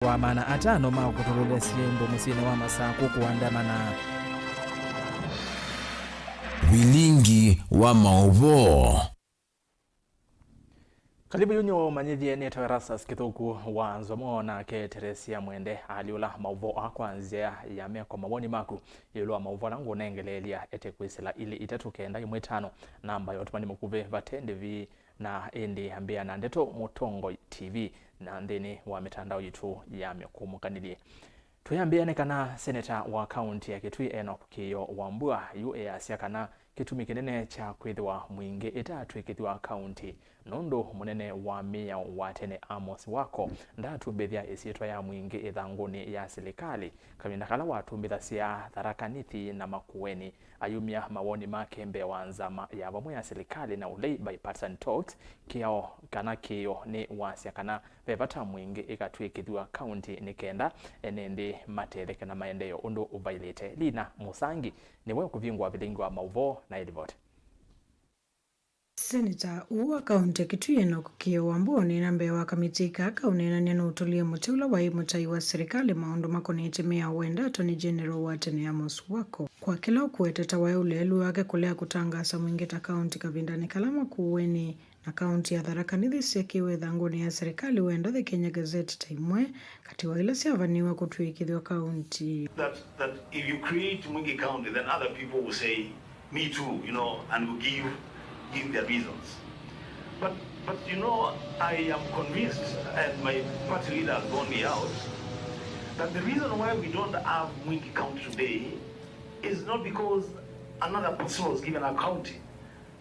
wa maana atano ma kutololea silembo musine wa masaku kuandamana Vilingi wa Mauvoo. Karibu yunyo manyithie neto ERASTUS kithuku wa NZOMO na ke Teresia Mwende aliula Mauvoo akwanzia ya meko mawoni maku yulwa Mauvoo nangu nengelelia ete kwisila ili itatu kenda imwetano namba yotumani mukuve vatende vi na endi ambia na ndeto Mutongo TV na ndeni wa mitandao yitu ya mekumukanili. Tuyambiane kana seneta wa county ya Kitui Enoch Kiyo Wambua UAS kana kitumi kinene cha kwithwa mwingi itatu ikithwa county nondo munene wa meya wa tene Amos Wako ndatumbithia isietwa ya mwingi ithanguni ya serikali kaminda kala watumbitha cia Tharakanithi na Makueni ayumia mawoni make mbe wa nzama ya vamwe ya serikali na ulei bipartisan talks kiao kana kiyo ni wasia kana vevata mwingi ikatwikithwa county nikenda enende matheleke na maendeleo undu uvailete Lina Musangi niwe kuvingwa Vilingi wa Mauvoo na Elivote. Senator uwa kaunti Kitui Enoch Kiyo Wambua ni nambe wa kamiti kaka unenania na utulia mutula wa imutai wa serikali maundu makonete mea wenda Attorney General wa tene Amos Wako kwa kila ukueteta wa ulelu wake kulea kutangasa mwingita kaunti kavindani kalama kuweni na kaunti ya Tharakanithi sekiwe thanguni ya serikali wenda the Kenya Gazette taimwe kati wa ila siavaniwa kutuikithwa kaunti that if you create Mwingi County then other people will say me too, you know, and will give their reasons. But you know, I am convinced, and my party leader has gone me out, that the reason why we don't have Mwingi County today is not because another person was given a county.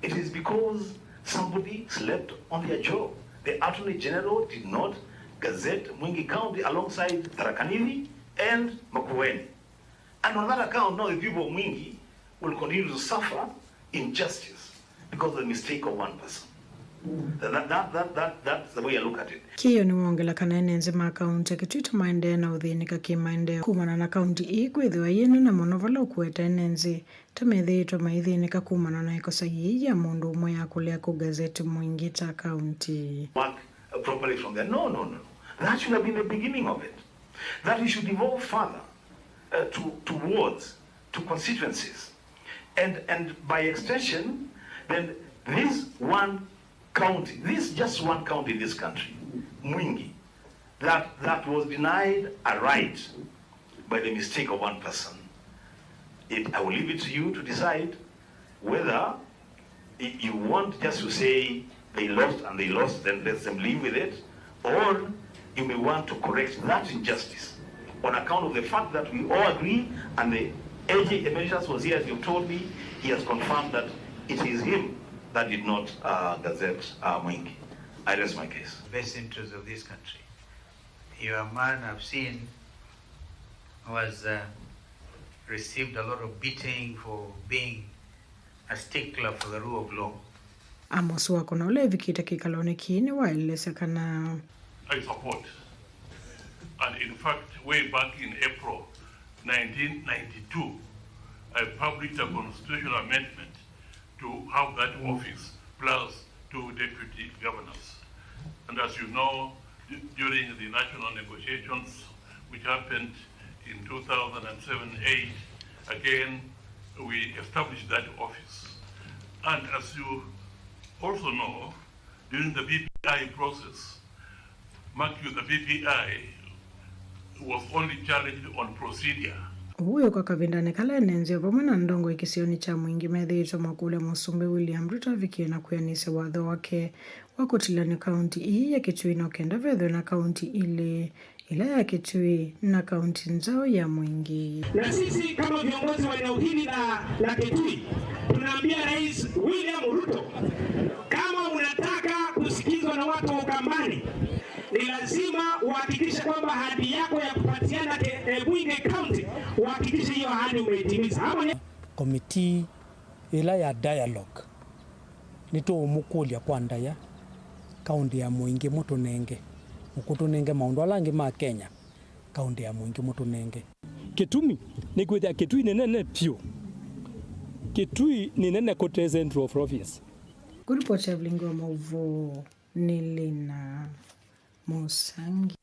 It is because somebody slept on their job. The Attorney General did not gazette Mwingi County alongside Tharakanithi and Makueni. And on that account, now the people of Mwingi will continue to suffer injustice because of the mistake of one person. That's the way I look at it. Kiyo ni wongela kana enenze ma kaunti kitwita maende na uthinika kimaende kumana na kaunti ikwithwa yenu na monovala kueta enenze tamethitwa maithinika kumana na ikosa ya mundu umwe ya kulea ku gazeti mwingita kaunti. Work properly from there. No. That should have been the beginning of it. That we should evolve further to wards, to constituencies. And by extension, then this one county, this just one county in this country, Mwingi, that was denied a right by the mistake of one person. I will leave it to you to decide whether you want just to say they lost, then let them live with it, or you may want to correct that injustice on account of the fact that we all agree, and the AJ Emeritus was here, as you told me, he has confirmed that it is him that did not gazette Mwingi. I rest my case. Best interest of this country. You're a man I've seen was received a lot of beating for being a stickler for the rule of law. Amos Wako na ule vikita kikalone kini wa ilese kana I support. And in fact, way back in April 1992, I published a constitutional amendment to have that office plus 2 deputy governors. And as you know, during the national negotiations which happened in 2007-8, again, we established that office. And as you also know, during the BPI process, mark you, the BPI was only challenged on procedure. Huyo kwa kavindane kala enenze vamwe na ndongo ikisioni cha mwingi methitwa makule Musumbi William Ruto vikiena kuyanise watho wake wakutilani kaunti hii ya Kitui na ukenda vedho na kaunti ile ya Kitui na kaunti nzao ya Mwingi. Na sisi kama viongozi wa eneo hili la Kitui tunaambia Rais William Ruto, kama unataka kusikizwa na watu wa Ukambani, ni lazima uhakikishe kwamba ahadi yako ya kupatiana Mwingi County uhakikishe hiyo ahadi umeitimiza. Komiti ila ya dialogue nito umukulia kwa ndaya kaunti ya Mwingi mutunenge mukutunenge maundu alangi ma Kenya kaunti ya Mwingi mutunenge Kitumi ni kwithia Kitui ni nene pio Kitui ni nene kote central of province. Kuripoti ya Vilingi wa Mauvoo ni Lina Musangi.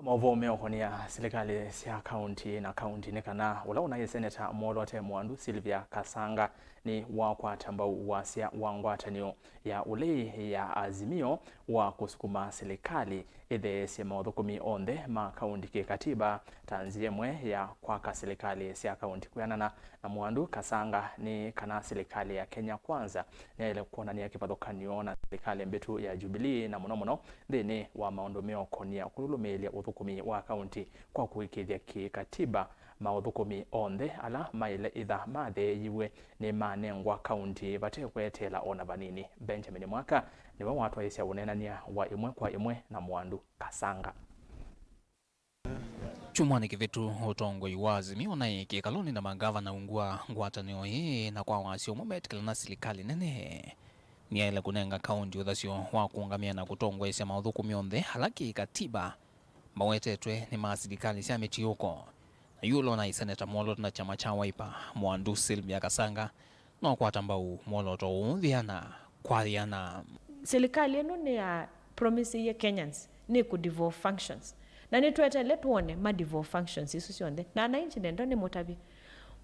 Mauvoo meokonia serikali sia county na county nekana ula unaye Senator Molote Mwandu Sylvia Kasanga ni wakwata ambao wasia wangwatanio ya ule ya azimio wa kusukuma serikali ithe sia maudhukumi onde ma county ke katiba tanzie mwe ya kwaka serikali sia county kuyanana na Mwandu Kasanga ni kana serikali ya Kenya kwanza na ile kuona ni yakipathokanio na serikali mbetu ya Jubilee na muno thini wa maondomeo konia kululumelia uthukumi wa county kwa kuikithia kikatiba maudhukumi onde ala maile itha mathe yiwe ni manengwa county vatekwetela ona vanini. Benjamin Mwaka niwe watu aisya unenania wa imwe kwa imwe na Mwandu Kasanga. Chumwani kivitu utongwe iwazi miona iki kaloni na magavana ungua ngwatanio hii na kwa wasio mumetikala na serikali nene ni ile kunenga county uthasio wa kuungamia na kutongwa isia maudhukumi onthe halaki katiba mawetetwe ni maserikali sia mitiuko na yulo na Senator Moloto na chama cha Wiper Mwandu Sylvia Kasanga no kwata mbau Moloto unthiana kwathiana serikali eno ni ya promise ye Kenyans ni ku devolve functions na ni twetele tuone ma devolve functions isu cionthe na ananchi nendo ni mutabi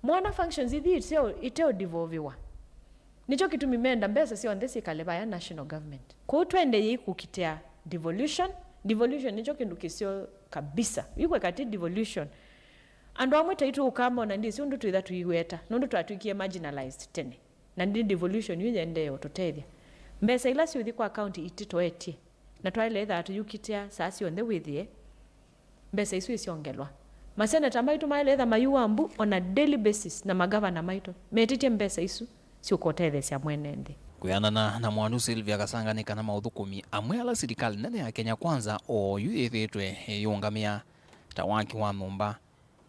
mwana functions ithi iteo devolviwa nicho kitu mimenda mbesa cionthe cikaleva ya national government ku twende yikukitea devolution nicho kindu kisio kabisa ikwe kati devolution andu amwe taitu ukama na ndisi undu tuitha tuigweta nundu twatuikie marginalized tene na ndi devolution yende ototethia mbesa ila ciuthi kwa account ititoetie na twaile atu yukitea sasi on the withie mbesa isu isiongelwa maseneta maitu maile mayuambu on a daily basis na magavana maitu metitie mbesa isu ciukotethia cia mwenende kuyanana na Mwandu Sylvia Kasanga ni kana maudhukumi amwe ala serikali nene ya Kenya kwanza o yuithitwe yungamia tawaki wa mumba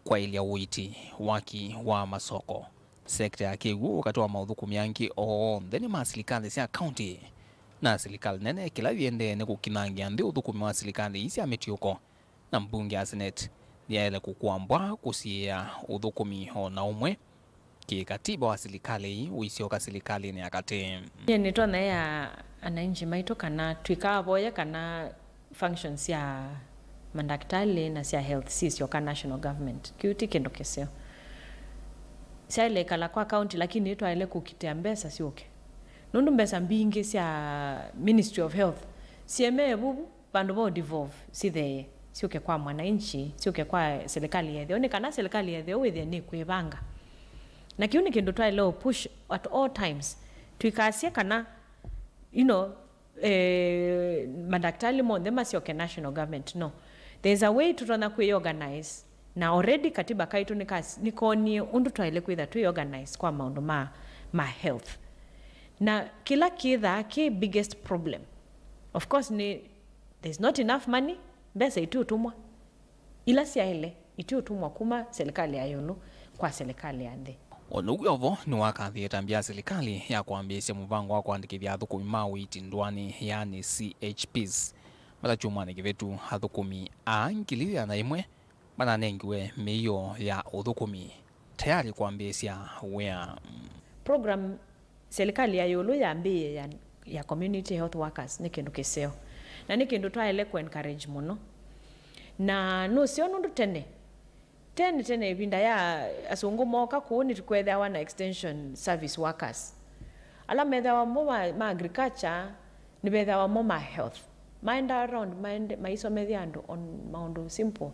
kwa ilia uiti waki wa masoko sekta ya kigu wakatoa maudhukumi yanki o ndeni ma serikali sia county na serikali nene kila yende ne kukinangia ndi udhukumi wa serikali isi ametiuko na mbunge ya Senate ni ile kukuambwa kusia udhukumi ho na umwe kikatiba wa serikali uisioka serikali ni akate ni tona ya ananchi maito kana twikaboya kana functions ya mandaktali na sia health sisi yoka national government kiuti kendo keseo siale kala kwa county lakini ito ile kukitea mbesa sioke nundu mbesa mbingi sia Ministry of Health sieme bubu bandu bo devolve sithe sioke kwa mwananchi sioke kwa serikali yethe one kana serikali yethe wethe ni kuibanga na kiuni kindu twaile push at all times tuikasia kana madaktali monde masioke national government no there's a way to run organize na already katiba kaitu nikoni undu twaile kwitha tu organize kwa maundu ma health na kila kitha ki biggest problem of course ni there's not enough money mbesa itutumwa ila siaile itutumwa kuma serikali ya yolo kwa serikali ya nthi onuguovo ni wakathieta mbia serikali ya kuambia muvango wa kuandikithia thukumi mawiti ndwani yani CHPs mala chumani kivetu hathukumi ngiliria na imwe bana nengiwe miyo ya uthukumi tayari kuambia wea program serikali ya yolo ya mbie ya community health workers ni kindu kiseo na ni kindu twaile ku encourage muno na no sio nundu tene ibinda ya asungu moka kuuni tukwetha wana extension service workers ala metha wa ma agriculture ni betha wa ma health mind around maiso methiando on maundu simple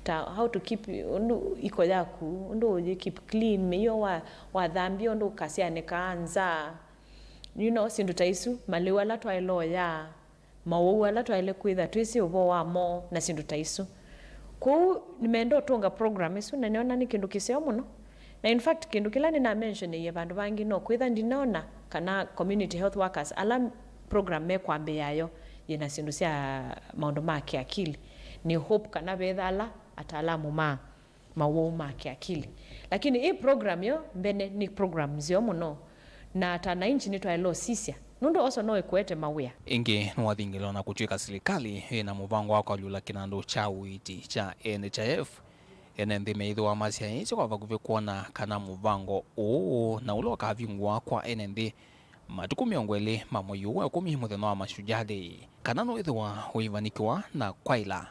ta how to keep undu iko yaku undu you keep clean meyo wa dhambi undu kasiane kaanza sindu taisu maliwa la twailo ya Mauvoo la twaile kwitha twisi uvo wa mo na sindu taisu ku nimendo tunga program isu na niona ni kindu kiseo muno na in fact kindu kila nina mention ye bandu bangi no kwitha ndinaona kana community health workers ala program me kwambe yayo yena sindu sia maundu ma kiakili ni hope kana bethala ataalamu Mauvoo ma kiakili lakini hii program yo mbene ni program zio muno na tana inchi ni twailo sisia nundu oso no ekwete mawia ingi nwathingilo na kuchika serikali ina muvango wa kwalula kinando cha uiti cha NHIF ene meitho wa masia hicho kwa vakuve kuona kana muvango na ulo kavingwa kwa NND matuku miongwele mamoyo wa kumi mutheno wa mashujade kana no ithwa uivanikiwa na kwaila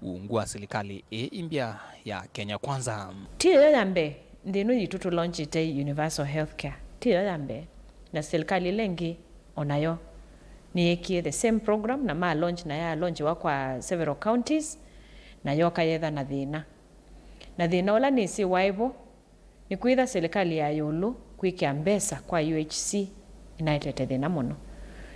uungua serikali imbia ya Kenya Kwanza. Tiyo yambe ndinu yitutu launch ite universal healthcare. Tiyo yambe na serikali lengi onayo ni eki the same program na ma launch na ya launch wa kwa several counties na yoka yetha na thina ola ni si waibo ni kuitha serikali ya yulu kuikia mbesa kwa UHC inaitete thina muno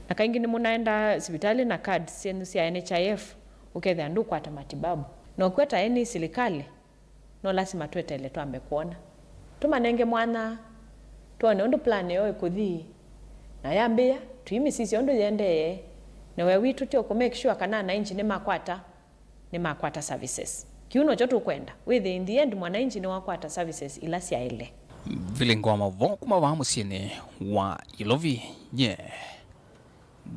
na kaingi ni munaenda hospitali na card senu cia NHIF uketha ndu kwata matibabu na ukweta eni serikali no lazima twetele twambe kuona tumanenge mwana tuone undu plan yo ikuthi na yambia tuimi sisi undu yendeye na we witu tio ku make sure kana na inji ni makwata services kiuno chotu kwenda with in the end mwana inji ni wakwata services ila sia ile Vilingi wa Mauvoo kuma wa musini wa Ilovi nye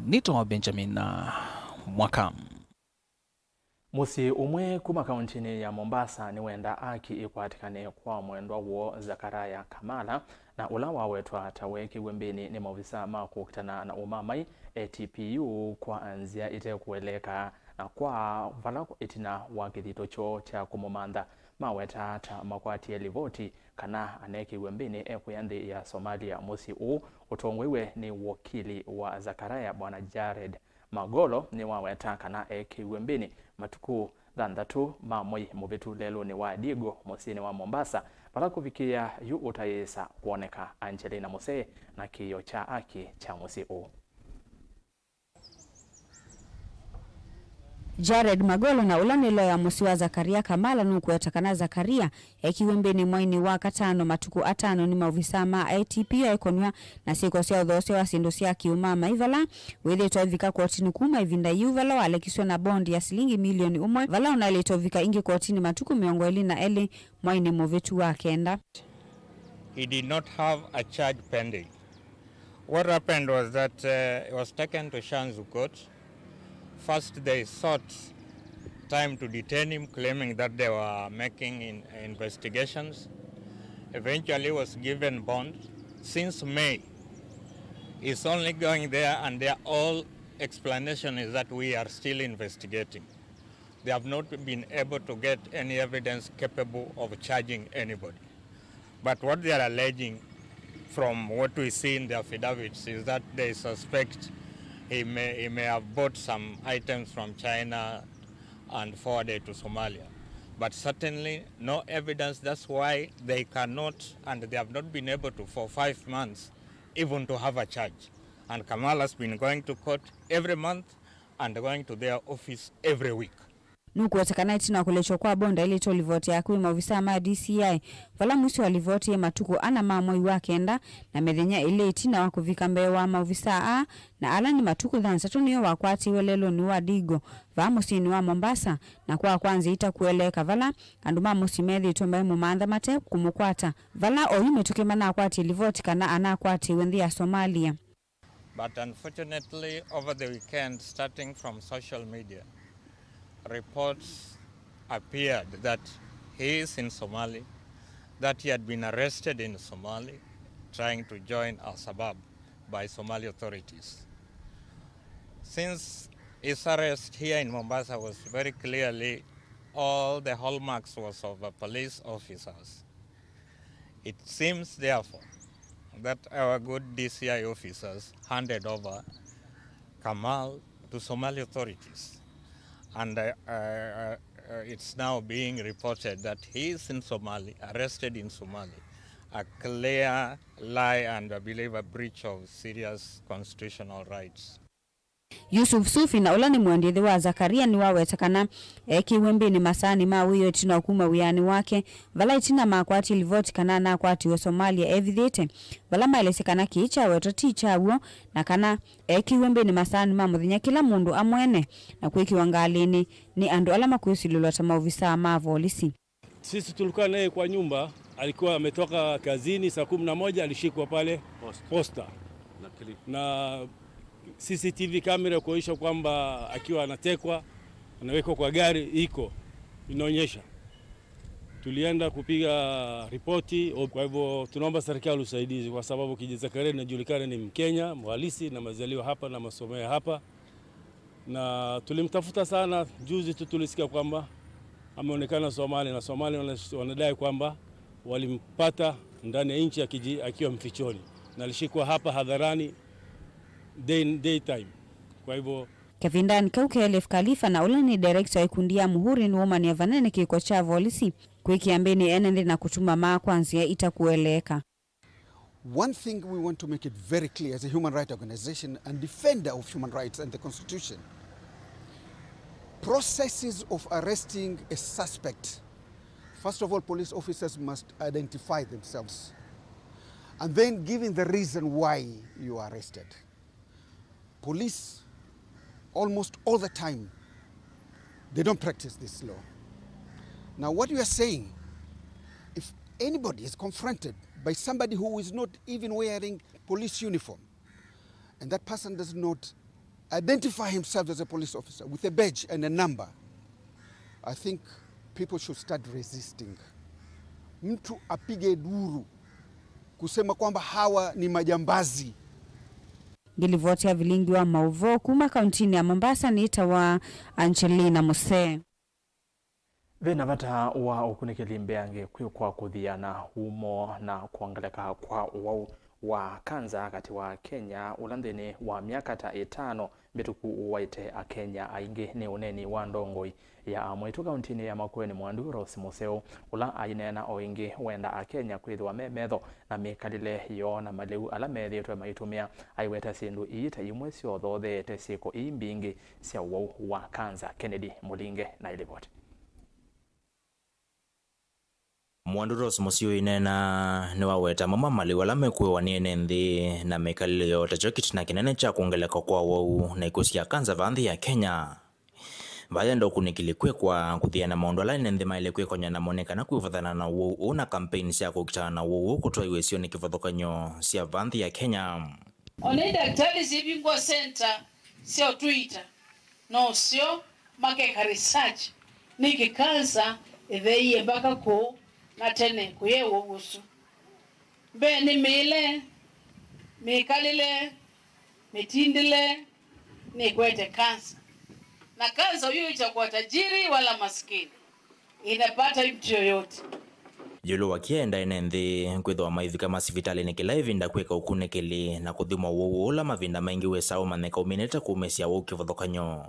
nito Benjamin na Mwaka. Musi umwe kuma kauntini ya Mombasa ni wenda aki ikwatikane kwa mwendwa wo Zakaraya Kamala na ulawa wetu ataweki wembeni ni maofisa makukutana na umamai ATPU kwa anzia ite kueleka na kwa valako itina wakithito cho cha kumumanda maweta ata makwati ya livoti kana aneki wembeni ekuyandi ya Somalia. Musi utongwewe ni wakili wa Zakaraya bwana Jared Magolo ni waweta kana eki wembeni matuku thandatu mamoi mubitu lelo ni wa Digo musini wa Mombasa para kufikia yu utayesa kuoneka Angelina Mose na kiyo cha aki cha musi Jared Magolo na ulanilo ya musiwa Zakaria Kamala nukuetakana Zakaria ekiwembeni mwaini wa katano matuku atano ni maofisa ma ATP ya ekonwa na siko sia udhose wa sindu sia kiumama ivala wede toivika kotini kuma ivinda yuvala walekiswa na bondi ya silingi milioni umwe vala unalitovika ingi kotini matuku miongo eli na eli mwaini movetu wa kenda. He did not have a charge pending. What happened was that it was taken to Shanzu Court. First, they sought time to detain him, claiming that they were making investigations. Eventually, was given bond. Since May, he's only going there, and their all explanation is that we are still investigating. They have not been able to get any evidence capable of charging anybody. But what they are alleging, from what we see in the affidavits, is that they suspect he may have bought some items from China and forwarded to Somalia. But certainly no evidence. That's why they cannot, and they have not been able to for 5 months even to have a charge. And Kamal has been going to court every month and going to their office every week. Nukuetakana itina kulecho kwa bonda ili tolivoti ya kui maofisa ma DCI vala musi walivoti ya matuku ana mamoi wakenda na medhenya ile itina wakuvika mbe wa maofisa a na ala ni matuku dhansatu niyo wakwati welelo ni wa Digo va musi ni wa Mombasa na kwa kwanzi ita kueleka vala anduma musi medhi itomba imu maandha mate kumukwata vala oyume tukimana akwati livoti kana ana akwati wendi ya Somalia. But unfortunately over the weekend, starting from social media, reports appeared that he is in Somali, that he had been arrested in Somali, trying to join Al-Shabaab by Somali authorities. Since his arrest here in Mombasa was very clearly, all the hallmarks was of police officers. It seems, therefore, that our good DCI officers handed over Kamal to Somali authorities. And it's now being reported that he is in Somali, arrested in Somali. A clear lie and I believe a breach of serious constitutional rights. Yusuf Sufi na ulani muendithi wa Zakaria ni wawetakana kiwembe ni masani mawiyo itina kuma wiyani wake vala itina makwati livoti kana na kwati wa Somalia evithite vala maelesekana kiicha weto ticha uo na kana kiwembe ni masani mamuthinya kila mundu amwene na kuiki wangalini ni andu alama kuisilulota mauvisa mavolisi. Sisi tulikuwa naye kwa nyumba, alikuwa ametoka kazini saa 11 alishikwa pale posta na CCTV kamera kuonyesha kwamba akiwa anatekwa anawekwa kwa gari iko inaonyesha. Tulienda kupiga ripoti, kwa hivyo tunaomba serikali usaidizi kwa sababu kijana Zakaria anajulikana ni Mkenya, mhalisi na mazaliwa hapa na masomea hapa. Na tulimtafuta sana, juzi tu tulisikia kwamba ameonekana Somali, na Somali wanadai kwamba walimpata ndani ya nchi akiwa mfichoni, na alishikwa hapa hadharani daytime. Kwa hivyo Kevindan Kauke Elef Khalifa na ule ni director ikundia muhuri ni woman ya vanene kiko cha volisi kuikiambeni enende na kutuma maa kwanzia itakueleka. One thing we want to make it very clear as a human rights organization and defender of human rights and the Constitution, processes of arresting a suspect, first of all, police officers must identify themselves and then giving the reason why you are arrested. Police, almost all the time, they don't practice this law. Now what you are saying, if anybody is confronted by somebody who is not even wearing police uniform, and that person does not identify himself as a police officer with a badge and a number, I think people should start resisting. Mtu apige duru kusema kwamba hawa ni majambazi. Gilivotia Vilingi wa Mauvoo kuma kauntini ya Mombasa ni itawa Angelina Mose. Vena vata wa ukunikili mbeange kwa kuthiana humo na kuangaleka kwa wau wa kanza kati wa Kenya ulandhini wa miaka ta 5 mituku waite a Kenya aingi ni uneni wa ndongoi ya amwitu kauntini ya Makueni Mwandu Rosi Museo ula ainena oingi wenda a Kenya kwithwa memetho na mikalile yo na maleu ala methietwe maitumia aiweta sindu iita imwe ciothe te siko imbingi cia wau wa kanza. Kennedy Mulinge na ilipoti. Mwandu Rosi Museo inena ni waweta mama maleu ala mekuwa niene nthi na mikalile yo tachokiti na kinene cha kuongeleka kwa wau na ikusia kanza vanthi ya Kenya. Vaya ndo kunikilikwe kwa kuthiana maundu ala nende mailekwe konya na monekana kuivathana na wau una campaign cia kukitana na wau kutoa iwesio ni kivathukanyo cia vanthi ya Kenya. One daktari zibingwa center sio Twitter no sio makeka research niki kansa itheiye mpaka ko na tene kuyewo usu mbe ni mile mikalile mitindile ni kwete kansa na kansa hiyo itakuwa tajiri wala maskini inapata mtu yoyote. Yulu wakienda enenthi kwithwa maithika masivitali ni kila ivinda kweka ukunekeli na kuthima wau ula mavinda maingi wesao maneka umineta kumesia wau kivathukanyo.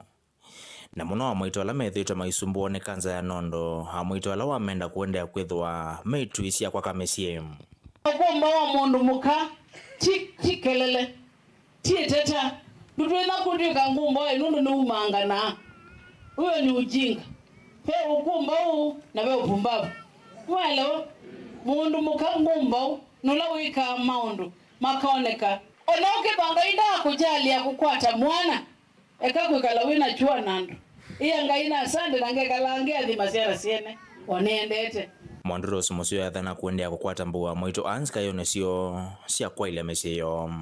Na muno wa mwito ala methitwe maisumbuo ni kanza ya nondo hamwito ala wamenda kuendea kwithwa meituisia kwa kamesie. Kumba wa mundu muka tikelele tieteta ndutuina kundika ngumba enundu ni umangana uyo ni ujinga pe ukumba huu na pe upumbavu walo mundu muka ngumba nula wika maundu makaoneka onoke banga ida kujalia kukwata mwana ekakwikala wina chua nandu iya ngaina asande nangekalangia thimasera siene onendete. Mwandu Rosi Museo yathana kuendea kukwata mbua mwito anska yone sio sia kwaile mesio.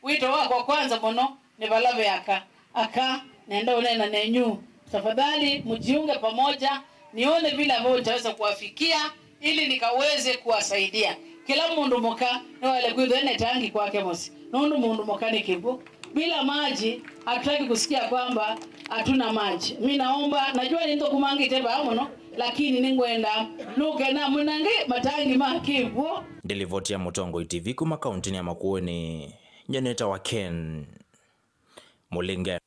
Wito wako kwanza mono ni valave aka nenda unena nenyu tafadhali mjiunge pamoja nione vile ambavyo nitaweza kuwafikia ili nikaweze kuwasaidia kila mundu muka na wale kwithene tangi kwake mosi nundu mundu muka ni kibu bila maji hatutaki kusikia kwamba hatuna maji. Mimi naomba najua ni ndo kumangi teba amono lakini ningwenda luke na munange matangi makivu. Delivotia Mutongo TV kuma kauntini ya Makueni Janeta wa Ken Mulinge.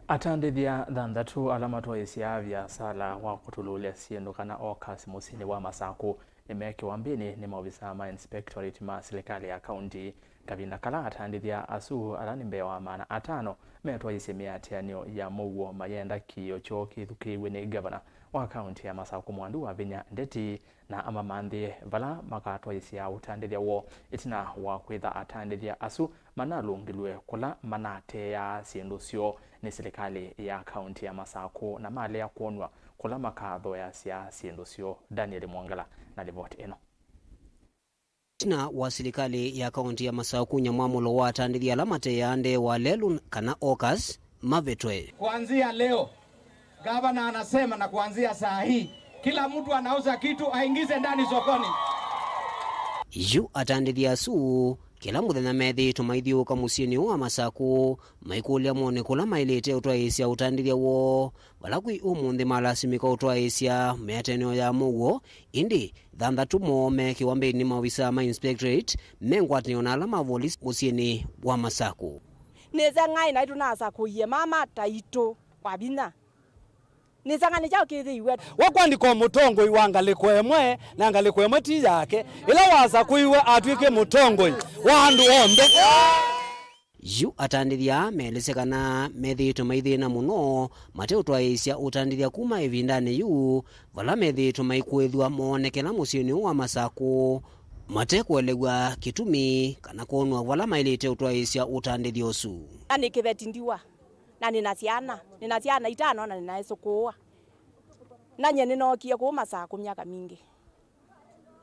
Atandithia thanthatu alama twaisia vya sala wa kutululia siendu kana okas musini wa Masaku nimekiwa mbini ni maofisa ma inspectorate ma serikali ya kaunti kavinda kala atandithia asu alani mbewa mana 5 metwa isemia atianio ya Mauvoo mayenda kiyo cho kithukiwe ni governor wa kaunti ya Masaku Mwandu wa Vinya Ndeti na amamanthi vala makatwa isia utandithia wo itina wa kwitha atandithia asu manalungilwe kula manate ya siendu sio ni serikali ya kaunti ya Masaku na male ya kuonwa kula makatho ya siendu sio. Daniel Mwangala na ripoti eno. Tina wa serikali ya kaunti ya Masaku Nyamwamulo wa atandithia alamate ya ande wa lelu kana okas mavetwe. Kuanzia leo gavana anasema na kuanzia saa hii kila mtu anauza kitu aingize ndani sokoni. Yu atandithia su kila muthenya methi tumaithiuka muciini wa Masaku maikulia mone kula mailite utwaisya utandithia wo balakwi umuthi malasimika utwaisya meateneo ya Mauvoo indi thanthatu mome kiwambeni maofisa ma inspectorate mengwatanio na alama police muciini wa Masaku neza ngai na tunasa kuye mama taito kwabina nizangani chao kithiwe wakwandikwa mutongoi wa ngaliko emwe na ngaliko emwe ti yake ila waza kuiwe atwike mutongoi wa andu ombe yu atandithia melesekana methitwe maithina muno mate utwaisya utandithia kuma ivindani yu vala methitwe maikwithwa moonekela muciini wa Masaku mate kuelegwa kitumi kana kuonwa vala mailite utwaisya utandithia usu ani kivetindiwa na nina ciana 5 na ninaesukua na nye ninokie ku Masaku miaka mingi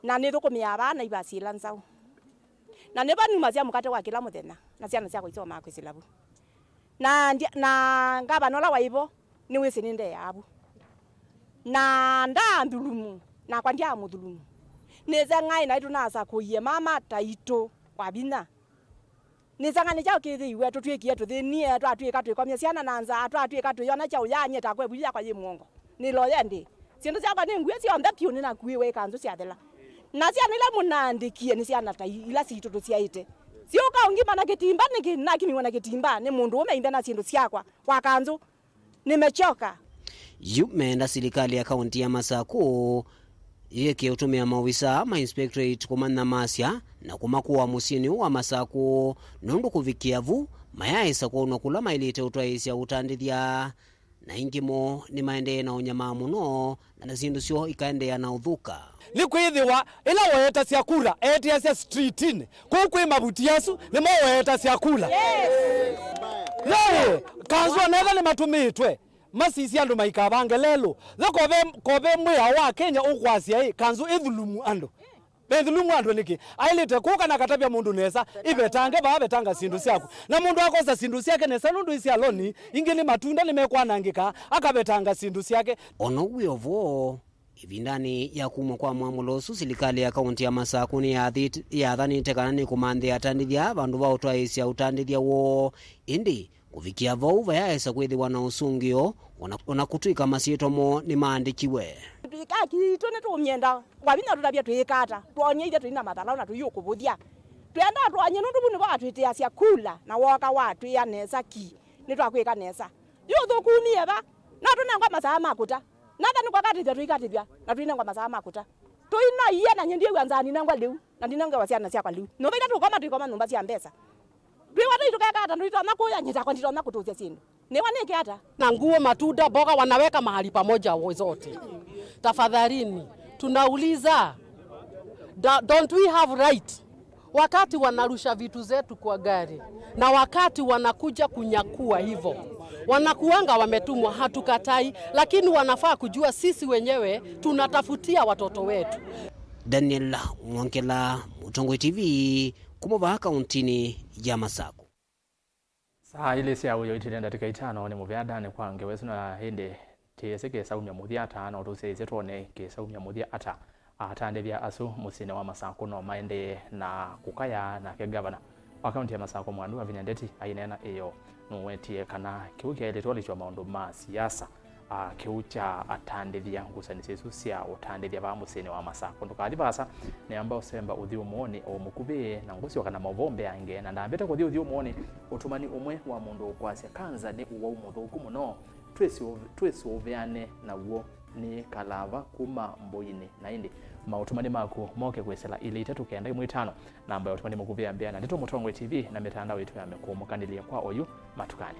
na nithukumia abana ibasila nzau na nibanuma cia mukate wa kila muthenya na ciana cia kuisoma kwisilabu na ngabanola waibo ni wisi ninde yabu na ndandulumu na kwandia muthulumu neza ngai na tunasa kuye mama taito kwabina nizangani chao kithiwe tutwikie tuthinie twatwika twikomia ciana na nza twatwika tuyona chao yanye takwe buya kwa yimuongo ni loyendi sindu cia bani ngwe cia onda piuni na kuiwe kanzu cia thela na ciana ila munandikie ni ciana ta ila citutu ciaite sio kaungima na kitimba nakimiwa na kitimba ni mundu umeimba na sindu ciakwa kwa kanzu nimechoka yu meenda serikali ya kaunti ya Masaku yeke utumia maofisa ma inspectorate kumana masya na kumakuwa muciini wa Masaku nundu kuvikia vu mayaisa kuonwa kula mailite utwaisya utandithia na ingimo ni maendee na unyama muno na sindu cio ikaendea na uthuka likwithiwa ila woeta cia kura etia cia streetini kukwi mabuti yasu ni mo woeta cia kura yes kanzu anetha ni matumitwe masisi andu maikabange lelo kobe mwia wa Kenya ukwasia kanzu ithulumu andu bethulumu andu niki ailite kuka na katabia mundu nesa ibetange betanga sindu ciaku na mundu akosa sindu ciake nesa nundu isi aloni ingili matunda nimekwanangika akabetanga sindu ciake ono wiovo ivindani ya kumwa kwa mwamulosu serikali ya kaunti ya Masaku ni yathanite kana ni kumandhi atandithia bandu ba utwaisya utandithia wo indi kuvikia vau vayaesa kwithiwa na usungio ona kutwika masitomo ni maandikiwe twikaki tune tumyenda wabina tutabia twikata tuonye ide twina mathala na tuyukubuthia twenda tuonye nundu bunu ba twitia cia kula na woka watu ya nesa ki ni twakwika nesa yuthu kumie ba na tunengwa masaa makuta natha ni kwakatithia twikatithia na twinengwa masaa makuta tuina iye na nyendie wanzani nengwa liu na ndinengwa wasiana cia kwa liu no baita tukoma numba cia mbesa Biwa tu tukakata ndio nakuya nyita kwa ndio nakutuzia sindu. Ni waneke hata. Na nguo matunda boga wanaweka mahali pamoja zote. Tafadhalini tunauliza don't we have right wakati wanarusha vitu zetu kwa gari na wakati wanakuja kunyakua hivyo wanakuanga wametumwa hatukatai lakini wanafaa kujua sisi wenyewe tunatafutia watoto wetu. Daniel Mwankela, Mutongoi TV, kumova kauntini ya Masaku. Saa ile cia uyo itirenda tika itano ni muvyada ni kwange wesuna hindi tieseke saumya muthia atano tuseze tuone ke saumya muthia ata atandevya asu musine wa Masaku no maende na kukaya na ke governor wa kaunti ya Masaku Mwandu Avinyandeti ainena iyo nuwetie kana kiuke ile twali chwa maundu ma siasa kiucha atandevya ngusanise cia utandevya ba musine wa Masaku ndukali basa ni ambao semba uthio muone o mukube na ngusio kana mavombe ange na ndambete ko uthio muone utumani umwe wa mundu kwasya kanza ni uwa umuthuku muno twesi uveane na uo ni kalava kuma mboini na indi mautumani maku moke kwesela ile 395 namba ya utumani mukuvia mbiana ndito Mutongoi TV na mitandao yetu ya mekumukandilia kwa oyu matukani.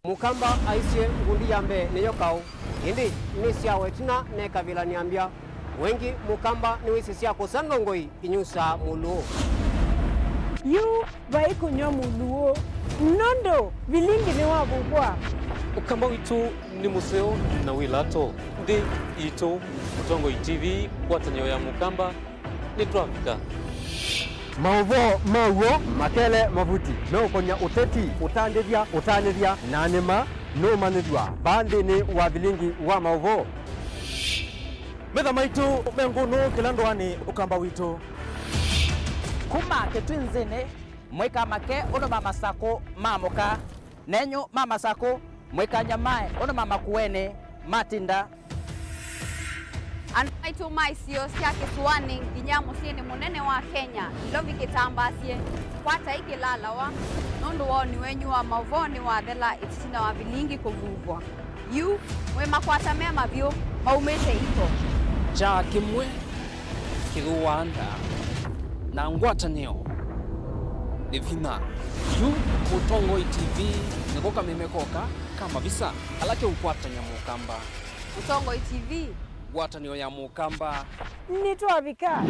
Mukamba aisie ngundi yambe niyo kau indi nisia wetina ne kabila niambia wengi mukamba ni wisi sia kusandongoi inyusa muluo yu vai kunyo muluo nondo Vilingi ni wabugwa ukamba witu ni museo na wilato ndi ito Mutongoi TV kwatanyo ya mukamba ni Twafika Mauvoo makele mavuti no konya uteti utandithia na nima no manithwa bandi ni wa Vilingi wa Mauvoo metha maitu mengunu kila ndwani ukamba witu kuma ketwinzini mwika make uno mama sako mamoka nenyu mama sako mwika nyamae uno mama kuene matinda anaitu maisio cia kisuani nginya muciini munene wa Kenya ilovi kitambacie kwata ikilalawa nundu woni wenyu wa Mauvoo wa thela itina wa Vilingi kuvugwa yu mwe makwata mema vyo maumete iko cha kimwe kiruanda na ngwatanio ivina yu Mutongo TV nikoka memekoka kama visa alake ukwatanya mukamba Mutongo TV ngwatanio ya mukamba nitwavika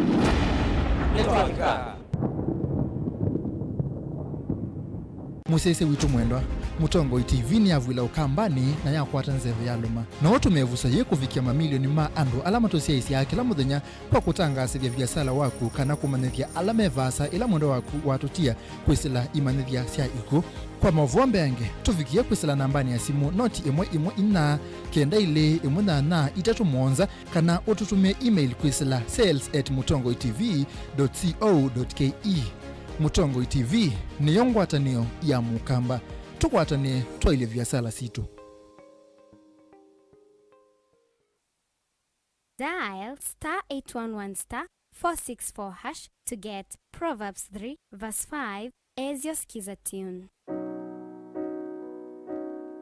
musese witu mwendwa Mutongo TV ni avwila ukambani na yakwata nzeve ya luma na watu mevusa ye kuvikia mamilioni ma andu alama tosia isi ya kila muthenya kwa kutangasithia biasala waku kana kumanithia alama vasa ila mwendo waku watutia kwisila imanithia sia iku kwa Mauvoo mbenge tuvikie kwisila nambani ya simu noti imwe ina kenda ile imwe na itatu monza kana ututumie email kwisila sales@mutongotv.co.ke. Mutongo TV ni yongwatanio ya mukamba tukwatanie twaile biasala situ. Dial *811*464# to get Proverbs 3 verse 5 as your skiza tune.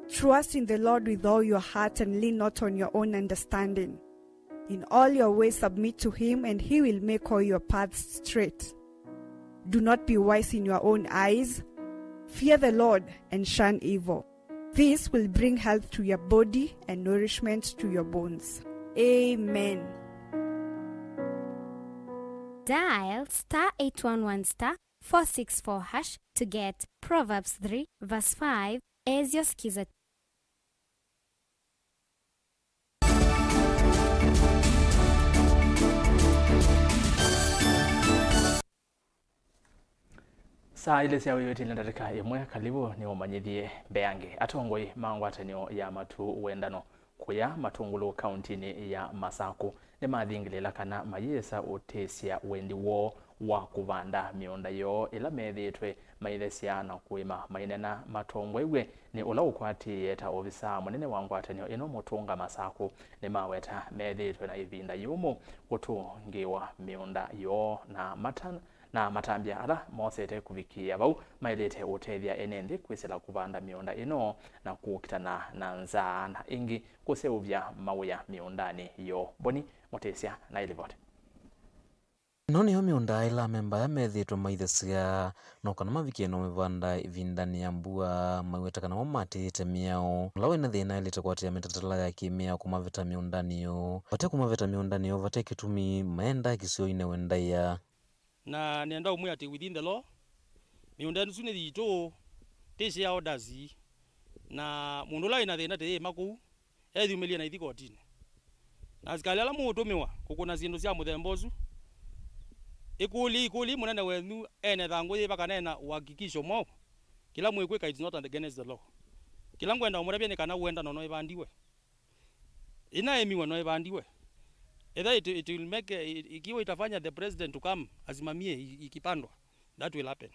Trust in the Lord with all your heart and lean not on your own understanding. In all your ways submit to him and he will make all your paths straight. Do not be wise in your own eyes. Fear the Lord and shun evil. This will bring health to your body and nourishment to your bones. Amen. Dial *811*464# to get Proverbs 3 verse 5 as your skiza. Saa ile sia yote ile ndarika imwe kalibu ni umanyithie beange atongoi mangwatanio ya matu wendano kuya matungulu kauntini ya Masaku ni mathingilela kana mayesa utesia wendi wo wa kuvanda mionda yo ila methitwe maithesya na kuima mainena matongwewe ni ula ukwati yeta ofisa munene wa ngwatanio ino mutunga Masaku ni maweta methitwe na ivinda yumu kutungiwa mionda yo na matambia ala mosete kuvikia bau mailete utethia enende kwisela kuvanda mionda ino na kukitana na nzaa na ingi kuseuvya mauya miondani yo boni motesia na ilivote noni yo mionda ila memba ya methitwe maithesya no kana mavikie no mivanda ivindani ya mbua maweta kana mamatite miao lawe na thina ilite kwatia mitatala ya kimia kumavita miondani yo vate kumavita miondani yo vate kitumi maenda kisio ine wenda ya na nenda umwe ati within the law miundani sune thito tese ya orders na mundu la ina thina te maku ethumelia na ithikotini na zikali ala mutumiwa kukuna zindu cia muthembozu ikuli munene wenu ene thangu ye bakanena uhakikisho mo kila mwekweka it's not against the law kila ngwenda umurabia ni kana uenda no ibandiwe ina emiwa no ibandiwe either it will make ikiwa itafanya the president to come asimamie ikipandwa that will happen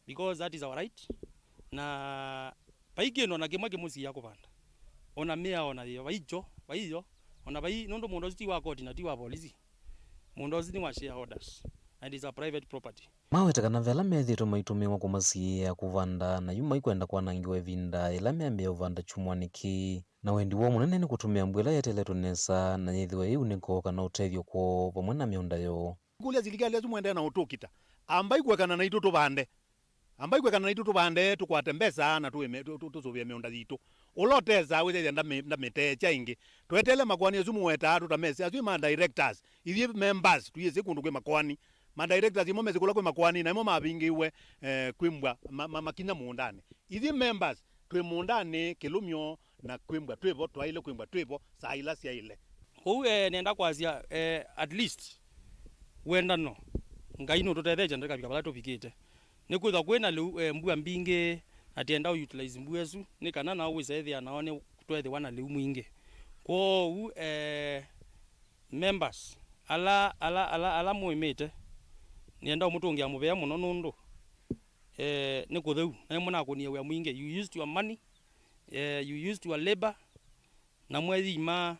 because that is our right na paigeno na kimwe kimusi yako banda ona mea ona yo baijo ona bai nondo mundo ziti wa court na tiwa police mundo ziti wa shareholders and is a private property maweta kana vela methitwe maitumiwa kumasia kuvanda na yuma ikwenda kwanangiwa vinda ila meambia uvanda chumwaniki na wendi wo munene ni kutumia mbwela yeteletwe nesa na yethiwa yu niko kana utethio kwa pamwe na mionda yo kulia zilikali azumwenda na utukita ambai kwekana na itu tubande tukwate mbesa na tuzuvia mionda zitu uloteza withe nda mitecha ingi twetele makwani azumweta tutamese azwi ma directors ithi members tuyese kundu kwe makwani ma directors imo mezi kula kwe makwani na imo mabingiwe kwimbwa makinya muundani ithi members twe muundani kilumyo na kwimbwa twevo twaile kwimbwa twevo saila sia ile nenda kwazia at least wenda no ngaino tutetheja ndeka bikabala topikite nikwitha kwina mbua mbingi atienda utilize mbuezu ni kana na always ethia naone twethe wana liu mwingi kwa members ala muimite nienda umutungia mubea muno nundu ni kutheu na muna kunia we mwinge you used your money you used your labor na mwezi ma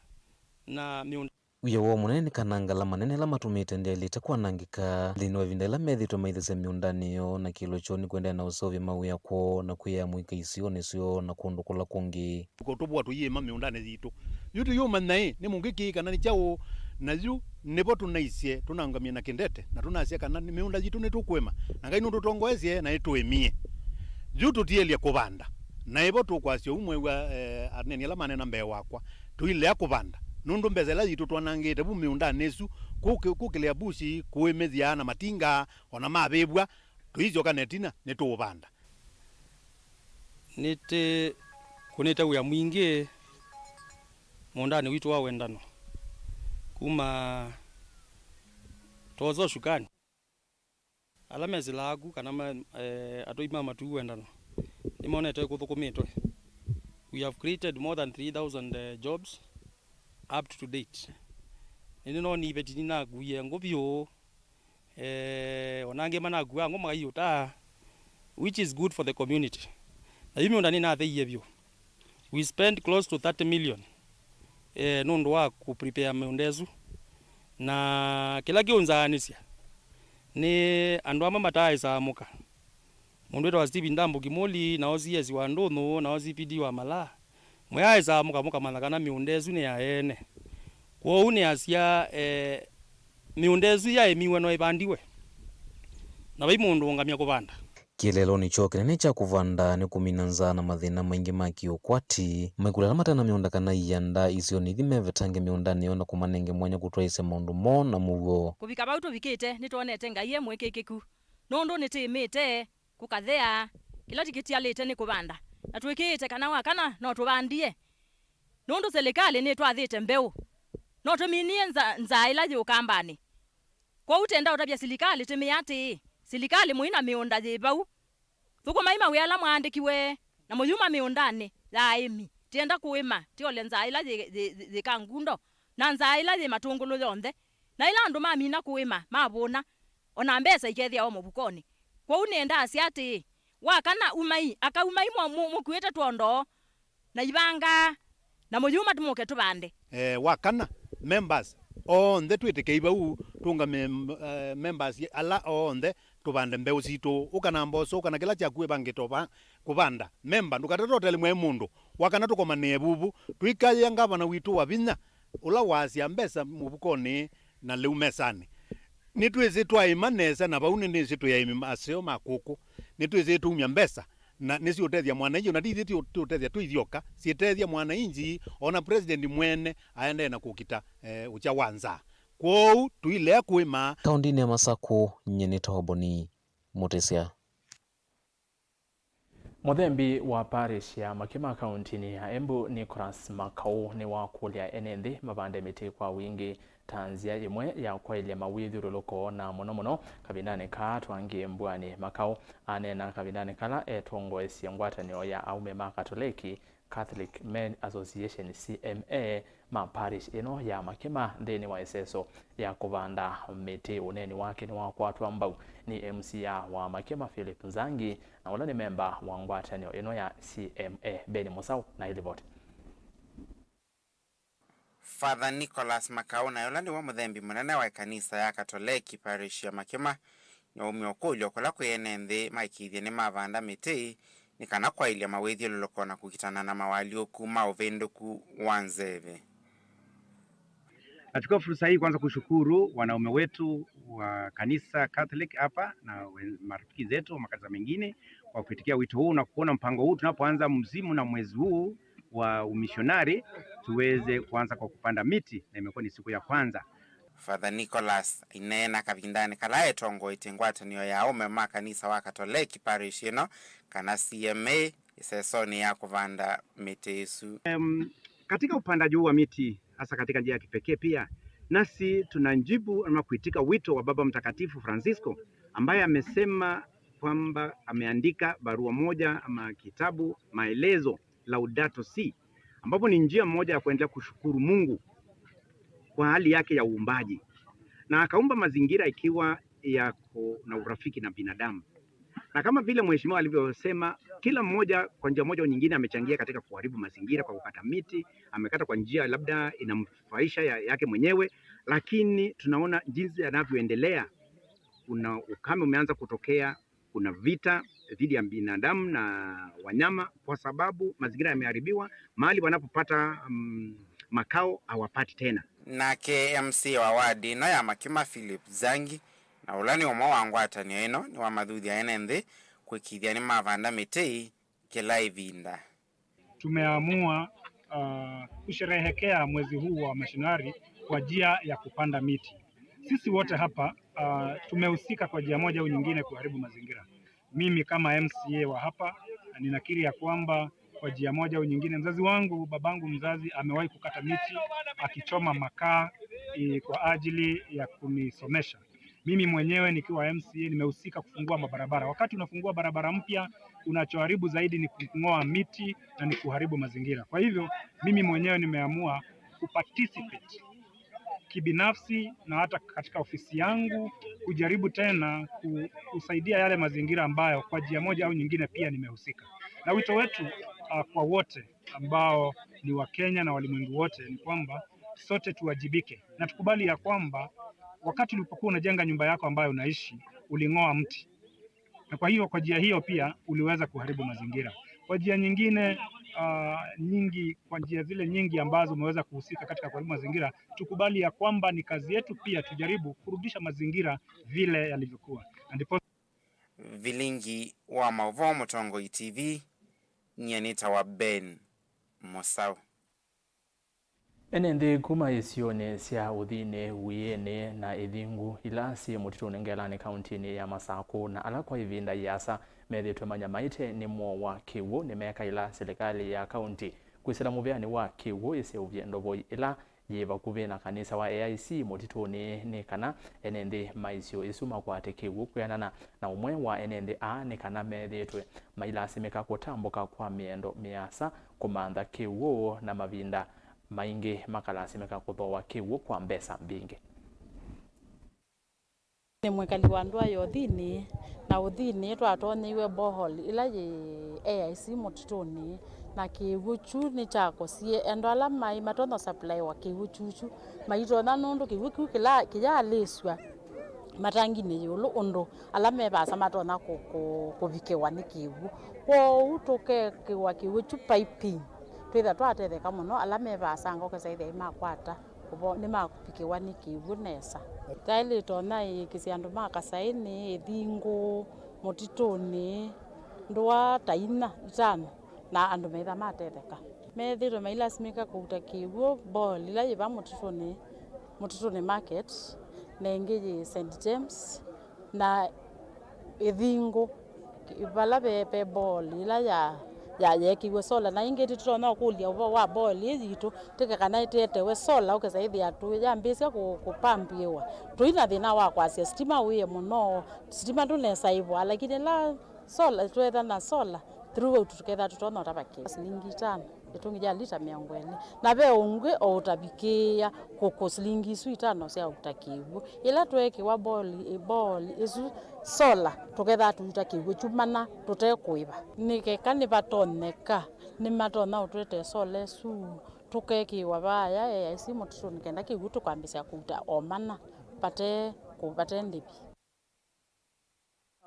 na miunda uya wo munene kanangala manene la matumite ndelite kwanangika lino vindela methitwe maithese miundaniyo na kilo choni kwenda na usovi mawia kwo na kuya mwika isio nisio na kundu kula kungi kutubwa tuyima miundane zitu yutu yuma nai ni mungiki kana ni chao na yu nebo tunaisie tunangamia na kindete na tunasia kana ni miunda zitu nitukwema na ngai nundu tongoesie na itwemie yutu tielia kubanda na ibo tukwasio umwe wa aneni la manena mbe wakwa tuile kubanda nundu mbezela zitu twanangite bu miunda nesu kukilea bushi kuemethia na matinga ona mabebwa tuizo kanetina netubanda nite kunita uya mwingi mundani witu wa wendano kuma tozo shukani alamezi lagu kana atoima matu wendano nimonete kuthukumitwe. We have created more than 3,000 jobs up to date. Nino ni beti na guye ngobyo onange mana guwa ngoma yota which is good for the community. Na yimi ndani na the yebyo. We spent close to 30 million nondo wa ku prepare meundezu na kila kionzaanisia ni andu ama matai sa muka mundu wetu wa Steve Ndambo Kimoli na ozi yezi wa ndono na ozi pidi wa mala mwaya za muka manakana miundezu ni ya ene kwa une asia miundezu ya emiwe no ibandiwe na bai mundu ngamia kubanda kilelo ni cho kinene cha kuvanda ni kuminanza na mathina maingi makiukwati maikula matana miunda kana yanda isio ni thime vetange miunda ni ona kumanenge mwanya kutwaise mundu mo na mugo kubika bauto vikite nitonete ngai mwekekeku nondo nitimite kukathea kila tikiti alete ni kubanda na twikite kana wakana no tubandie nondo serikali ni twathite mbeu no tuminie nza ila yukambani kwa utenda utabia serikali timiati serikali muina miunda thibau thuko maima wela mwandikiwe na muyuma miundani la emi tienda kuima tiole nza ila zikangundo na nza ila zi matungulu yonthe na ila andu mamina kuima mabona ona mbesa ikethia o mubukoni kwa unenda asiati wakana umai akaumai mukwete twondo na ibanga na muyuma tumuke tubande wakana members on the tweet keibau tunga members ala on the tubande mbeu zito ukana mboso ukana kila cha kuwe bangetoba kubanda member ndukatetotele mwe mundu wakana tukomane bubu twikaye ngabana witu wabinya ula wasia mbesa mubukoni na leumesani nitweze twaimaneza na baune nisitu ya imi aseo makuku nitweze tumya mbesa na nisi utethia mwana inji na dithi utethia tuithioka sietethia mwana inji ona president mwene aende na kukita ucha wanza kwou tuile kuima kaundini ya Masako nyeni tohoboni mutesia Muthembi wa parish ya Makima kauntini ya Embu Nicholas Makau ni wa kulia enende mabande miti kwa wingi tanzia imwe ya kwailia mawithiruluko na muno kabindani ka twangi mbwani Makau anena kabindani kala etongoesie ngwatanio ya aume ma Katoliki Catholic Men Association CMA ma parish ino ya Makima thini wa iseso ya kuvanda miti uneni wake ni wa kwatwa mbau ni MCA wa Makima Philip Nzangi na ula ni memba wa ngwatanio ino ya CMA Beni Musau na ilivoti. Father Nicholas Makau na yolandi wa muthembi munene wa kanisa ya Katoliki parish ya Makima na umiokulyo kola kuyenende maikithie ni mavanda miti ni kana kwa ilia mawethio lulokona kukitana na mawali oku maovendoku wanzeve. Nachukua fursa hii kwanza kushukuru wanaume wetu wa kanisa Catholic hapa na marafiki zetu wa makanisa mengine kwa kuitikia wito huu na kuona mpango huu tunapoanza mzimu na mwezi huu wa umishonari tuweze kuanza kwa kupanda miti na imekuwa ni siku ya kwanza. Father Nicholas inena kavindani kala etongo itengwatanio ya aume ma kanisa wa Katoliki parish ino kana CMA isesoni ya kuvanda miti isu. Katika upandaji huu wa miti hasa katika njia ya kipekee pia nasi tunanjibu ama kuitika wito wa Baba Mtakatifu Francisco ambaye amesema kwamba ameandika barua moja ama kitabu maelezo Laudato Si ambapo ni njia moja ya kuendelea kushukuru Mungu kwa hali yake ya uumbaji, na akaumba mazingira ikiwa yako na urafiki na binadamu. Na kama vile mheshimiwa alivyosema, kila mmoja kwa njia moja au nyingine amechangia katika kuharibu mazingira kwa kukata miti, amekata kwa njia labda inamfaisha yake mwenyewe, lakini tunaona jinsi yanavyoendelea. Kuna ukame umeanza kutokea, kuna vita dhidi ya binadamu na wanyama kwa sababu mazingira yameharibiwa, mahali wanapopata makao hawapati tena. Nake MC wa wadi no ya Makima Philip Zangi na ulani umo wa ngwatanio ino ni wa mathuthi ya NNZ kwikithia ni mavanda mitei kila ivinda. Tumeamua kusherehekea mwezi huu wa mashinari kwa njia ya kupanda miti. Sisi wote hapa tumehusika kwa njia moja au nyingine kuharibu mazingira. Mimi kama MCA wa hapa ninakiri ya kwamba kwa njia moja au nyingine, mzazi wangu, babangu mzazi amewahi kukata miti akichoma makaa kwa ajili ya kunisomesha. Mimi mwenyewe nikiwa MCA nimehusika kufungua mabarabara. Wakati unafungua barabara mpya, unachoharibu zaidi ni kung'oa miti na ni kuharibu mazingira. Kwa hivyo mimi mwenyewe nimeamua kuparticipate kibinafsi na hata katika ofisi yangu kujaribu tena kusaidia yale mazingira ambayo kwa njia moja au nyingine pia nimehusika. Na wito wetu kwa wote ambao ni wa Kenya na walimwengu wote ni kwamba sote tuwajibike na tukubali ya kwamba wakati ulipokuwa unajenga nyumba yako ambayo unaishi uling'oa mti, na kwa hiyo kwa njia hiyo pia uliweza kuharibu mazingira. Kwa njia nyingine nyingi, kwa njia zile nyingi ambazo umeweza kuhusika katika kuharibu mazingira, tukubali ya kwamba ni kazi yetu pia tujaribu kurudisha mazingira vile yalivyokuwa. Ndipo Vilingi wa Mauvoo Mutongo TV nyenita wa Ben Mosau. NNZ kuma isione sia uthine wiene na ithingu ilasi mutitu nengelani kaunti ya Masako na ala kwa ivinda yasa methitwe manyamaite ni mwo wa kiwu ni meka ila serikali ya kaunti kwisira muveani wa kiwu ise uvyendo voi ila yiva kuvina kanisa wa AIC mutitu ni kana NNZ maisio isuma kwa kiwu kuyanana na umwe wa NNZ ni kana methitwe mailasi meka kutambuka kwa miendo miasa kumantha kiwu na mavinda maingi makalasi meka kuthoa kiwu kwa mbesa mbingi. Ni mwekali wa ndwa yo thini na uthini twatonyiwe bohol ila ye AIC mututuni na kiwu chu ni chako sie endwala mai matono supply wa kiwu chuchu maitona nundu kiwu kila liswa matangi ni yulu undu alame basa matona kuvikewa ni kiwu kwa utoke kwa kiwu chu piping twitha twatetheka muno alame basanga ukasaithe makwata kubo ni makupikiwa ni kiwu nesa taili tona ikisiandu makasaini ithingu mutituni ndwa taina itano na andu metha matetheka methiro mailasimika kuuta kiwu ball ila yiva mutituni market na ingi St James na ithingu ibala be ball ila ya yekiwe sola na ingi tutona kulia wa ball yitu tikakana itetewe sola ukesaithi atu yambisia kupambiwa tuina thina wa kwasia stima wiye muno stima tunesaiva lakini la sola twetha na sola through tuketha tutona utabaki silingi 5 itungija lita 200 na be ungwe o utabikia koko silingi 5 cia utakiwu ila tweke wa ball isu sola tuketha tutakiwu chumana tutekuiva nikekani batoneka ni matona utwete sola su tukekiwa baya AIC mututuni kenda kiwu tukwambisia kuta omana pate ndipi.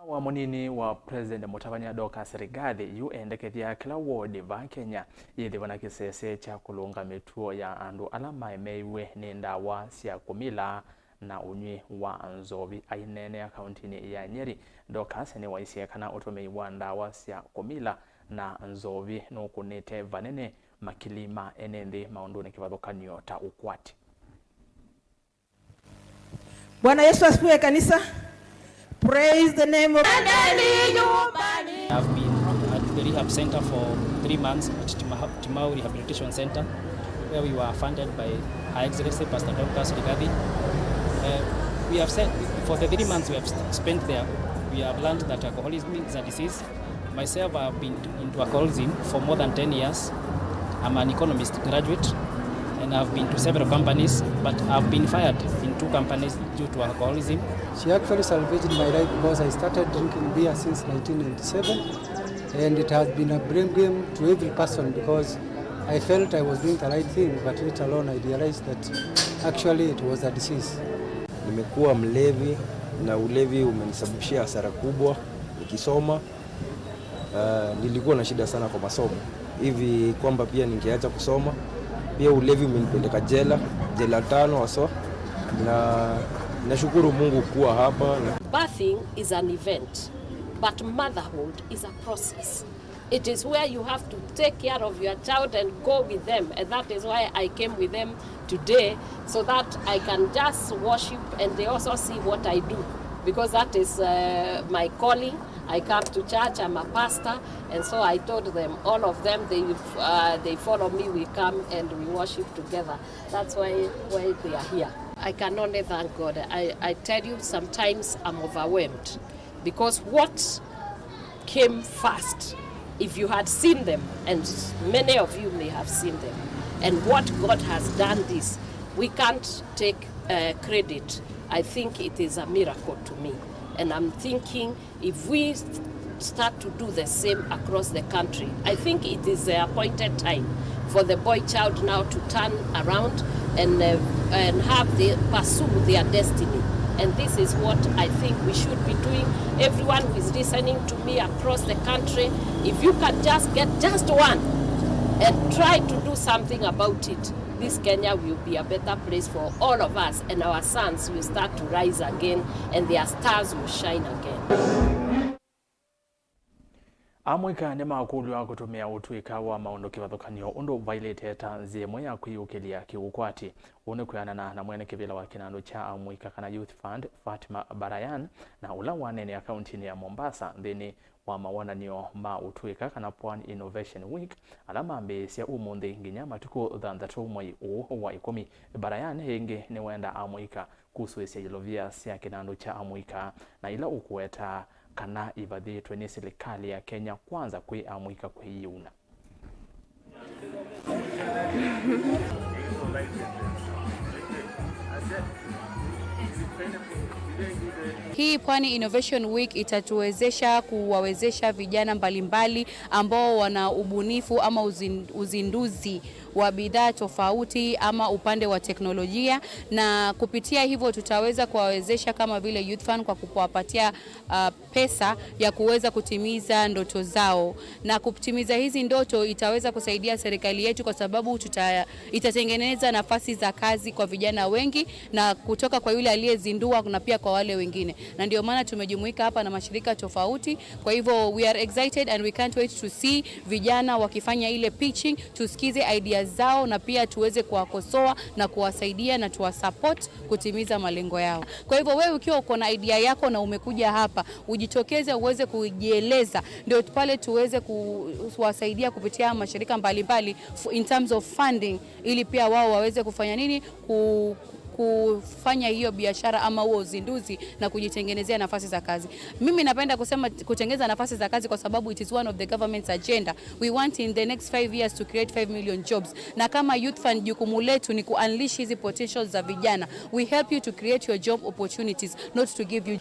Wa munini wa President Mutavania Dorcas Rigathi yuendekethia kila ward va Kenya yithivana kisese cha kulunga mituo ya andu ala maemeiwe ni ndawa cia kumila na unywi wa nzovi ainene ya kaunti ya Nyeri. Dorcas ni waisie kana utumei wa ndawa cia kumila na nzovi nukunite vanene makilima NNZ maunduni kivathukanio ta ukwati. Bwana Yesu asifiwe kanisa. Praise the name of God. I've been at the rehab center for 3 months at Mauvoo Rehabilitation Center, where we were funded by Her Excellency Pastor Dorcas Rigathi. We have said for the 3 months we have spent there, we have learned that alcoholism is a disease. Myself, I have been into alcoholism for more than 10 years. I'm an economist graduate, and I've been to several companies, but I've been fired in 2 companies due to alcoholism. She actually salvaged my life because I started drinking beer since 1997, and it has been a brain game to every person because I felt I was doing the right thing, but later alone I realized that actually it was a disease. Nimekuwa mlevi na ulevi umenisababishia hasara kubwa nikisoma. Nilikuwa na shida sana kwa masomo hivi kwamba pia ningeacha kusoma. Pia ulevi umenipeleka jela 5 waso, na nashukuru Mungu kuwa hapa. Birthing is an event, but motherhood is a process. It is where you have to take care of your child and go with them, and that is why I came with them today, so that I can just worship and they also see what I do, because that is my calling. I come to church, I'm a pastor, and so I told them, all of them, they follow me, we come and we worship together. That's why they are here. I can only thank God. I tell you, sometimes I'm overwhelmed, because what came first, if you had seen them, and many of you may have seen them, and what God has done this, we can't take credit. I think it is a miracle to me. And I'm thinking if we start to do the same across the country, I think it is the appointed time for the boy child now to turn around and pursue their destiny. And this is what I think we should be doing. Everyone who is listening to me across the country, if you can just get just one and try to do something about it, this Kenya will be a better place for all of us, and our sons will start to rise again and their stars will shine again. Amwika ni makulu wa kutumia utuika wa maunduki wathukanio undu violate nziemwe ya kwiyukilia kiukwati une kuyanana na mwene kivila wa kinandu cha Amwika kana Youth Fund Fatima Barayan na ula wanene akaunti ya Mombasa thini wa mawonanio ma utuika kana Pwani Innovation Week alama mbesi ya umundi nginya matuku 3 mwai wa 10. Barayan hingi ni wenda Amwika kusuisia jilovia sia kinandu cha Amwika na ila ukueta kana ibadhitwe ni serikali ya Kenya kwanza kwi Amwika kuiuna. Hii Pwani Innovation Week itatuwezesha kuwawezesha vijana mbalimbali ambao wana ubunifu ama uzinduzi wa bidhaa tofauti ama upande wa teknolojia, na kupitia hivyo tutaweza kuwawezesha kama vile Youth Fund kwa kuwapatia pesa ya kuweza kutimiza ndoto zao, na kutimiza hizi ndoto itaweza kusaidia serikali yetu kwa sababu itatengeneza nafasi za kazi kwa vijana wengi na kutoka kwa yule aliyezindua na pia kwa wale wengine, na ndio maana tumejumuika hapa na mashirika tofauti. Kwa hivyo we are excited and we can't wait to see vijana wakifanya ile pitching, tusikize ideas zao na pia tuweze kuwakosoa na kuwasaidia na tuwasupport kutimiza malengo yao. Kwa hivyo wewe ukiwa uko na idea yako na umekuja hapa, ujitokeze uweze kujieleza, ndio pale tuweze kuwasaidia kupitia mashirika mbalimbali in terms of funding, ili pia wao waweze kufanya nini, kufanya hiyo biashara ama huo uzinduzi na kujitengenezea nafasi za kazi. Mimi napenda kusema kutengeneza nafasi za kazi kwa sababu it is one of the government's agenda. We want in the next 5 years to create 5 million jobs. Na kama Youth Fund jukumu letu ni kuunleash hizi potentials za vijana. We help you to create your job opportunities, not to give you